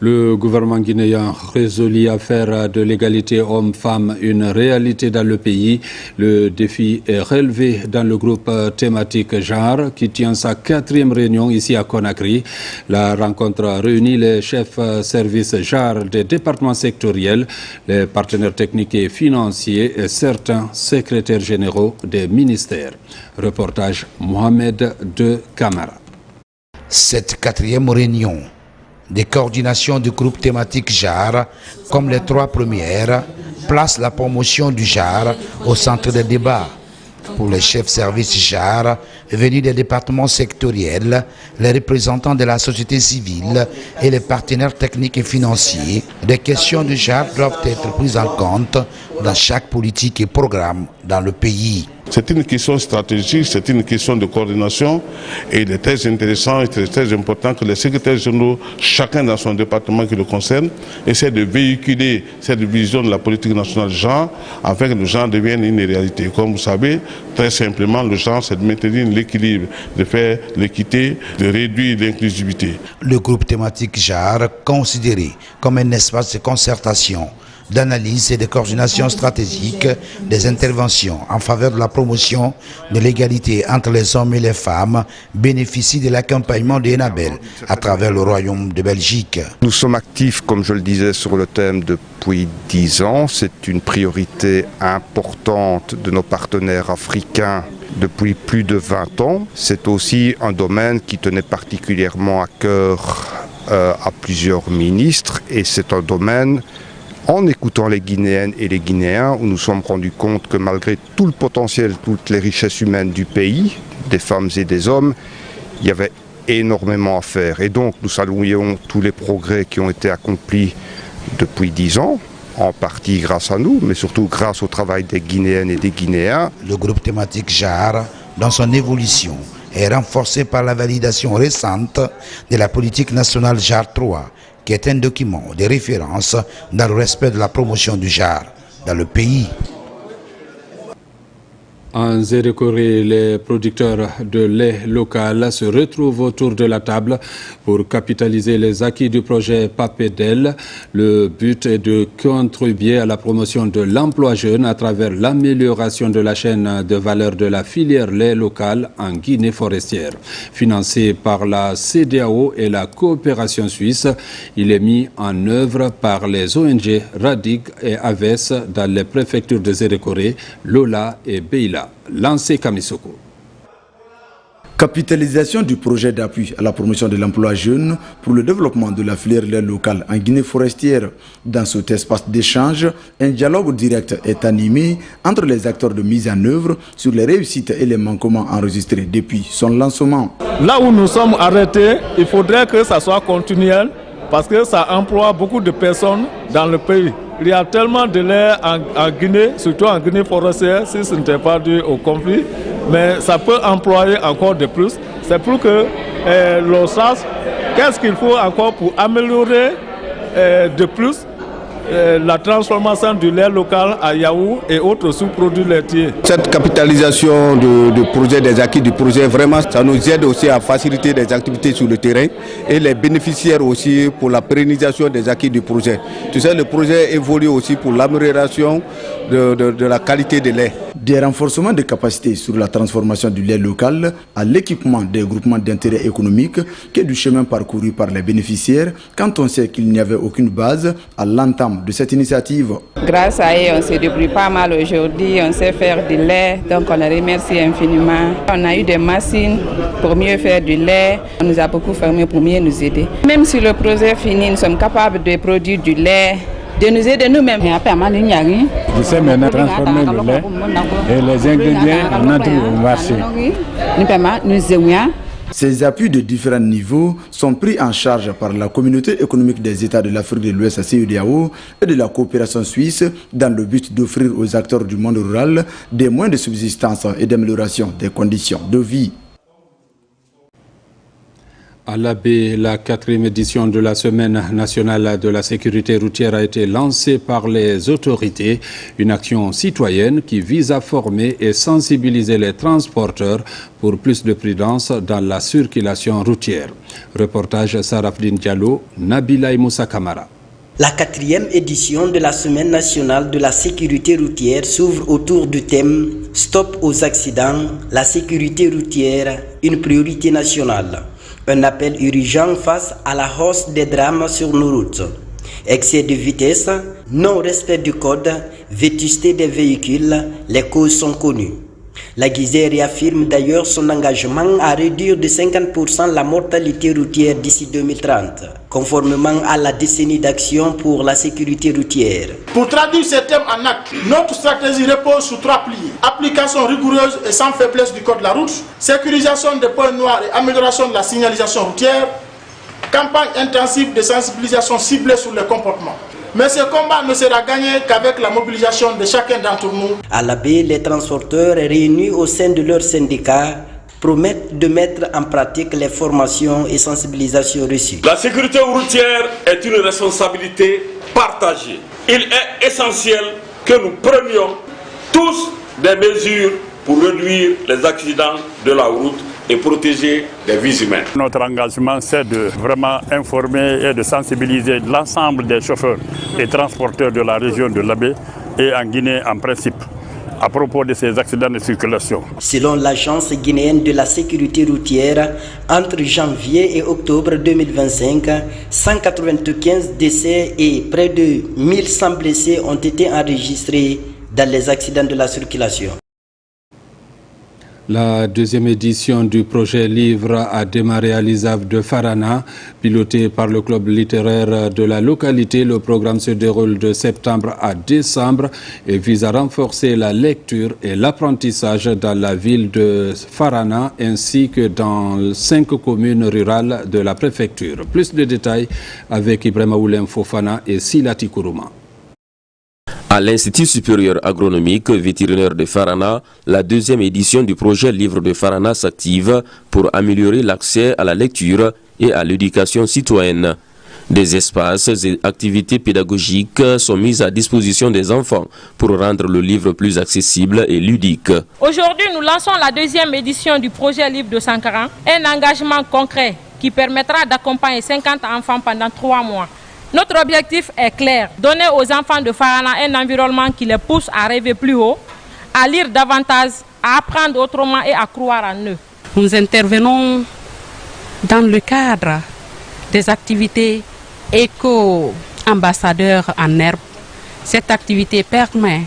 Le gouvernement guinéen résolut à faire de l'égalité homme-femme une réalité dans le pays. Le défi est relevé dans le groupe thématique genre qui tient sa 4e réunion ici à Conakry. La rencontre réunit les chefs services genre des départements sectoriels, les partenaires techniques et financiers et certains secrétaires généraux des ministères. Reportage Mohamed de Camara. Cette 4e réunion des coordinations du groupe thématique JAR, comme les 3 premières, place la promotion du JAR au centre des débats. Pour les chefs services JAR venus des départements sectoriels, les représentants de la société civile et les partenaires techniques et financiers, des questions de JAR doivent être prises en compte dans chaque politique et programme dans le pays. C'est une question stratégique, c'est une question de coordination et il est très intéressant et très important que les secrétaires généraux, chacun dans son département qui le concerne, essaient de véhiculer cette vision de la politique nationale genre afin que le genre devienne une réalité. Comme vous savez, très simplement, le genre c'est de maintenir l'équilibre, de faire l'équité, de réduire l'inclusivité. Le groupe thématique genre, considéré comme un espace de concertation, d'analyse et de coordination stratégique des interventions en faveur de la promotion de l'égalité entre les hommes et les femmes, bénéficie de l'accompagnement de Enabel à travers le Royaume de Belgique. Nous sommes actifs, comme je le disais, sur le thème depuis 10 ans. C'est une priorité importante de nos partenaires africains depuis plus de 20 ans. C'est aussi un domaine qui tenait particulièrement à cœur à plusieurs ministres et c'est un domaine, en écoutant les Guinéennes et les Guinéens, où nous nous sommes rendus compte que malgré tout le potentiel, toutes les richesses humaines du pays, des femmes et des hommes, il y avait énormément à faire. Et donc nous saluons tous les progrès qui ont été accomplis depuis 10 ans, en partie grâce à nous, mais surtout grâce au travail des Guinéennes et des Guinéens. Le groupe thématique JAR, dans son évolution, est renforcé par la validation récente de la politique nationale JAR 3, qui est un document de référence dans le respect de la promotion du genre dans le pays. En Zérekoré, les producteurs de lait local se retrouvent autour de la table pour capitaliser les acquis du projet PAPEDEL. Le but est de contribuer à la promotion de l'emploi jeune à travers l'amélioration de la chaîne de valeur de la filière lait local en Guinée forestière. Financé par la CEDEAO et la coopération suisse, il est mis en œuvre par les ONG RADIG et AVES dans les préfectures de Zérekoré, Lola et Beila. Lancé Kamisoko. Capitalisation du projet d'appui à la promotion de l'emploi jeune pour le développement de la filière lait locale en Guinée forestière. Dans cet espace d'échange, un dialogue direct est animé entre les acteurs de mise en œuvre sur les réussites et les manquements enregistrés depuis son lancement. Là où nous sommes arrêtés, il faudrait que ça soit continuel parce que ça emploie beaucoup de personnes dans le pays. Il y a tellement de lait en Guinée, surtout en Guinée forestière, si ce n'était pas dû au conflit, mais ça peut employer encore de plus. C'est pour que l'on sache qu'est-ce qu'il faut encore pour améliorer de plus la transformation du lait local à Yaou et autres sous-produits laitiers. Cette capitalisation du projet, des acquis du projet, vraiment, ça nous aide aussi à faciliter les activités sur le terrain et les bénéficiaires aussi pour la pérennisation des acquis du projet. Tu sais, le projet évolue aussi pour l'amélioration de la qualité des laits. Des renforcements de capacités sur la transformation du lait local à l'équipement des groupements d'intérêt économique que du chemin parcouru par les bénéficiaires quand on sait qu'il n'y avait aucune base à l'entame de cette initiative. Grâce à eux, on s'est débrouillé pas mal aujourd'hui, on sait faire du lait, donc on les remercie infiniment. On a eu des machines pour mieux faire du lait, on nous a beaucoup formés pour mieux nous aider. Même si le projet est fini, nous sommes capables de produire du lait, de nous aider nous-mêmes. Je sais maintenant transformer le lait et les ingrédients on entre au marché. Ces appuis de différents niveaux sont pris en charge par la Communauté économique des États de l'Afrique de l'Ouest CEDEAO et de la coopération suisse dans le but d'offrir aux acteurs du monde rural des moyens de subsistance et d'amélioration des conditions de vie. À l'Abbé, la 4e édition de la Semaine nationale de la sécurité routière a été lancée par les autorités. Une action citoyenne qui vise à former et sensibiliser les transporteurs pour plus de prudence dans la circulation routière. Reportage Sarafdine Diallo, Nabila Moussa Kamara. La 4e édition de la Semaine nationale de la sécurité routière s'ouvre autour du thème « Stop aux accidents, la sécurité routière, une priorité nationale ». Un appel urgent face à la hausse des drames sur nos routes. Excès de vitesse, non-respect du code, vétusté des véhicules, les causes sont connues. La Guisée réaffirme d'ailleurs son engagement à réduire de 50% la mortalité routière d'ici 2030, conformément à la décennie d'action pour la sécurité routière. Pour traduire ces thèmes en actes, notre stratégie repose sur 3 piliers. Application rigoureuse et sans faiblesse du code de la route, sécurisation des points noirs et amélioration de la signalisation routière, campagne intensive de sensibilisation ciblée sur les comportements. Mais ce combat ne sera gagné qu'avec la mobilisation de chacun d'entre nous. À l'Abbé, les transporteurs réunis au sein de leur syndicat promettent de mettre en pratique les formations et sensibilisations reçues. La sécurité routière est une responsabilité partagée. Il est essentiel que nous prenions tous des mesures pour réduire les accidents de la route et protéger les vies humaines. Notre engagement, c'est de vraiment informer et de sensibiliser l'ensemble des chauffeurs et transporteurs de la région de l'Abbé et en Guinée en principe à propos de ces accidents de circulation. Selon l'Agence guinéenne de la sécurité routière, entre janvier et octobre 2025, 195 décès et près de 1100 blessés ont été enregistrés dans les accidents de la circulation. La 2e édition du projet Livre a démarré à l'ISAF de Farana. Piloté par le club littéraire de la localité, le programme se déroule de septembre à décembre et vise à renforcer la lecture et l'apprentissage dans la ville de Farana ainsi que dans 5 communes rurales de la préfecture. Plus de détails avec Ibrahima Oulem Fofana et Silati Kourouma. À l'Institut supérieur agronomique vétérinaire de Farana, la 2e édition du projet Livre de Farana s'active pour améliorer l'accès à la lecture et à l'éducation citoyenne. Des espaces et activités pédagogiques sont mis à disposition des enfants pour rendre le livre plus accessible et ludique. Aujourd'hui, nous lançons la 2e édition du projet Livre de Sankara, un engagement concret qui permettra d'accompagner 50 enfants pendant 3 mois. Notre objectif est clair, donner aux enfants de Farana un environnement qui les pousse à rêver plus haut, à lire davantage, à apprendre autrement et à croire en eux. Nous intervenons dans le cadre des activités éco-ambassadeurs en herbe. Cette activité permet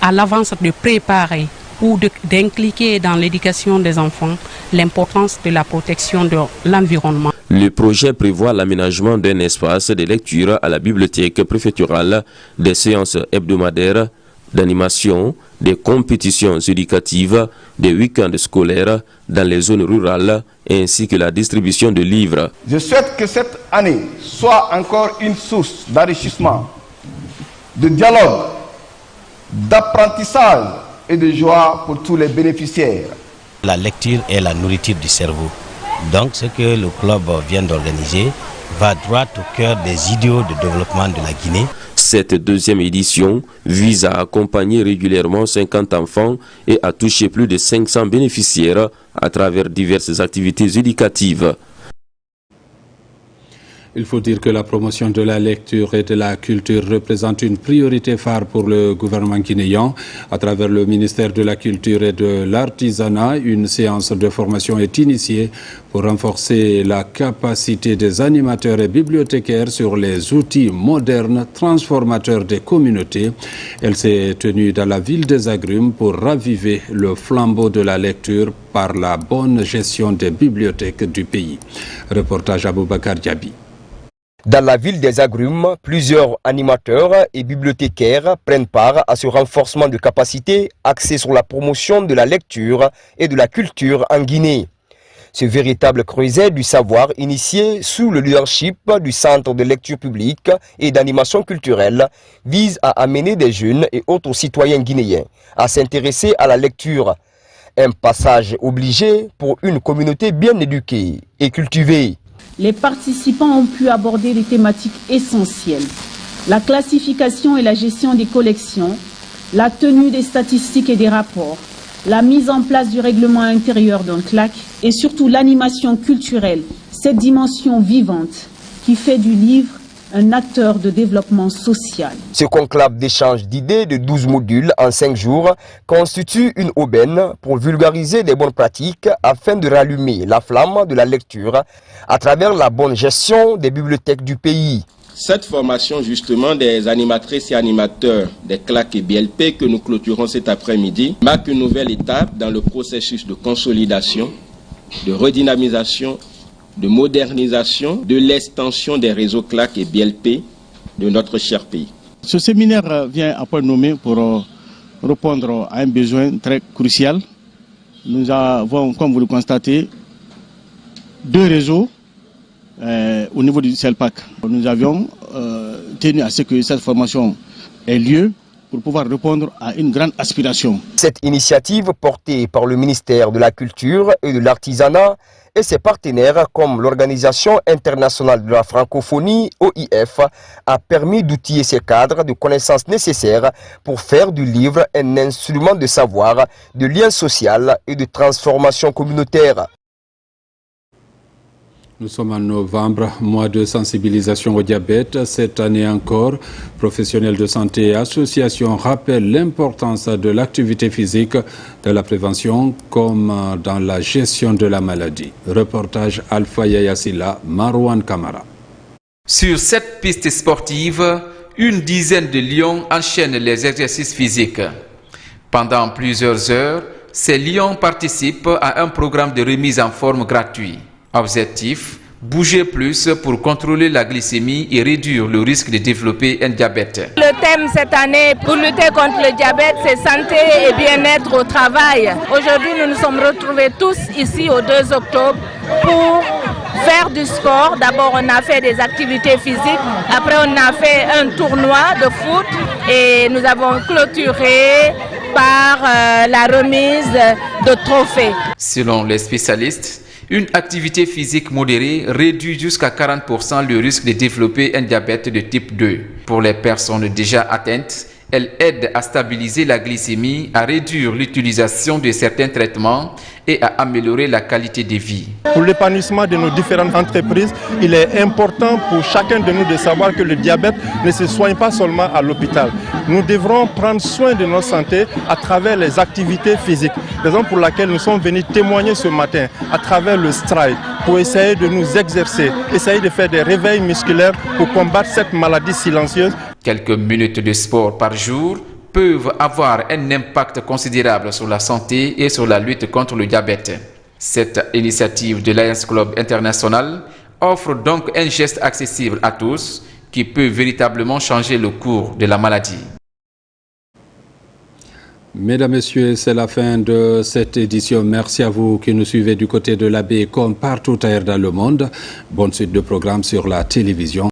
à l'avance de préparer ou d'impliquer dans l'éducation des enfants l'importance de la protection de l'environnement. Le projet prévoit l'aménagement d'un espace de lecture à la bibliothèque préfectorale, des séances hebdomadaires d'animation, des compétitions éducatives, des week-ends scolaires dans les zones rurales ainsi que la distribution de livres. Je souhaite que cette année soit encore une source d'enrichissement, de dialogue, d'apprentissage et de joie pour tous les bénéficiaires. La lecture est la nourriture du cerveau. Donc ce que le club vient d'organiser va droit au cœur des idéaux de développement de la Guinée. Cette 2e édition vise à accompagner régulièrement 50 enfants et à toucher plus de 500 bénéficiaires à travers diverses activités éducatives. Il faut dire que la promotion de la lecture et de la culture représente une priorité phare pour le gouvernement guinéen. À travers le ministère de la Culture et de l'Artisanat, une séance de formation est initiée pour renforcer la capacité des animateurs et bibliothécaires sur les outils modernes transformateurs des communautés. Elle s'est tenue dans la ville des Agrumes pour raviver le flambeau de la lecture par la bonne gestion des bibliothèques du pays. Reportage Aboubakar Diaby. Dans la ville des Agrumes, plusieurs animateurs et bibliothécaires prennent part à ce renforcement de capacité axé sur la promotion de la lecture et de la culture en Guinée. Ce véritable creuset du savoir initié sous le leadership du Centre de lecture publique et d'animation culturelle vise à amener des jeunes et autres citoyens guinéens à s'intéresser à la lecture. Un passage obligé pour une communauté bien éduquée et cultivée. Les participants ont pu aborder des thématiques essentielles. La classification et la gestion des collections, la tenue des statistiques et des rapports, la mise en place du règlement intérieur d'un CLAC et surtout l'animation culturelle, cette dimension vivante qui fait du livre un acteur de développement social. Ce conclave d'échange d'idées de 12 modules en 5 jours constitue une aubaine pour vulgariser des bonnes pratiques afin de rallumer la flamme de la lecture à travers la bonne gestion des bibliothèques du pays. Cette formation justement des animatrices et animateurs des CLAC et BLP que nous clôturons cet après-midi marque une nouvelle étape dans le processus de consolidation, de redynamisation, de modernisation, de l'extension des réseaux CLAC et BLP de notre cher pays. Ce séminaire vient à point nommé pour répondre à un besoin très crucial. Nous avons, comme vous le constatez, 2 réseaux au niveau du CELPAC. Nous avions tenu à ce que cette formation ait lieu pour pouvoir répondre à une grande aspiration. Cette initiative portée par le ministère de la Culture et de l'Artisanat et ses partenaires comme l'Organisation internationale de la francophonie, OIF, a permis d'outiller ces cadres de connaissances nécessaires pour faire du livre un instrument de savoir, de lien social et de transformation communautaire. Nous sommes en novembre, mois de sensibilisation au diabète. Cette année encore, professionnels de santé et associations rappellent l'importance de l'activité physique, de la prévention comme dans la gestion de la maladie. Reportage Alpha Yayasila, Marouane Kamara. Sur cette piste sportive, une dizaine de lions enchaînent les exercices physiques. Pendant plusieurs heures, ces lions participent à un programme de remise en forme gratuit. Objectif, bouger plus pour contrôler la glycémie et réduire le risque de développer un diabète. Le thème cette année pour lutter contre le diabète, c'est santé et bien-être au travail. Aujourd'hui, nous nous sommes retrouvés tous ici au 2 octobre pour faire du sport. D'abord, on a fait des activités physiques. Après, on a fait un tournoi de foot et nous avons clôturé par la remise de trophées. Selon les spécialistes, une activité physique modérée réduit jusqu'à 40% le risque de développer un diabète de type 2. Pour les personnes déjà atteintes, elle aide à stabiliser la glycémie, à réduire l'utilisation de certains traitements et à améliorer la qualité de vie. Pour l'épanouissement de nos différentes entreprises, il est important pour chacun de nous de savoir que le diabète ne se soigne pas seulement à l'hôpital. Nous devrons prendre soin de notre santé à travers les activités physiques. Raison pour laquelle nous sommes venus témoigner ce matin à travers le stride pour essayer de nous exercer, essayer de faire des réveils musculaires pour combattre cette maladie silencieuse. Quelques minutes de sport par jour peuvent avoir un impact considérable sur la santé et sur la lutte contre le diabète. Cette initiative de Lions Club International offre donc un geste accessible à tous qui peut véritablement changer le cours de la maladie. Mesdames, Messieurs, c'est la fin de cette édition. Merci à vous qui nous suivez du côté de la baie comme partout ailleurs dans le monde. Bonne suite de programmes sur la télévision.